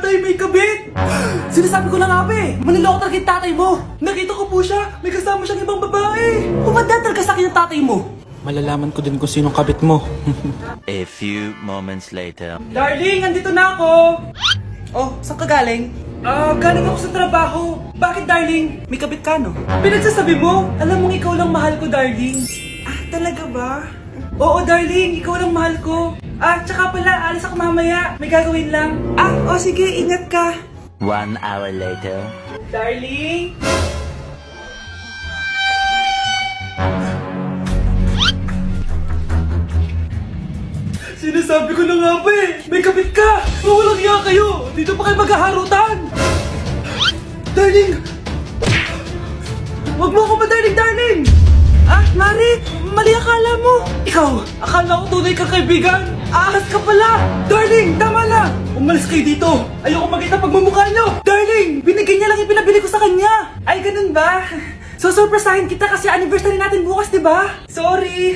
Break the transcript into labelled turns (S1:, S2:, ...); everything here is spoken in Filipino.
S1: tatay may kabit! Sinasabi ko lang nga, be! Maniloko talaga yung tatay mo! Nakita ko po siya! May kasama siyang ibang babae! Pumadaan talaga sa akin yung tatay mo! Malalaman ko din kung sinong kabit mo.
S2: A few moments later.
S1: Darling, andito na ako! Oh, saan ka galing? Galing ako sa trabaho. Bakit, darling? May kabit ka, no? Pinagsasabi mo? Alam mong ikaw lang mahal ko, darling. Ah, talaga ba? Oo, darling. Ikaw lang mahal ko. Tsaka pala, alis ako mamaya. May gagawin lang. Sige. Ingat ka.
S2: 1 hour later.
S1: Darling? Sinasabi ko na nga ba eh! May kabit ka! Walang iya kayo! Dito pa kayo maghaharutan! Darling! Wag mo ako darling! Mari! Mali akala mo! Ikaw! Akala ko tunay kang kaibigan! Ahas ka pala! Darling! Tama na! Umalis kayo dito! Ayoko makita pagmumukha nyo! Darling! Binigyan niya lang yung pinabili ko sa kanya! Ay, ganun ba? So, surpresahin kita kasi anniversary natin bukas, di ba? Sorry!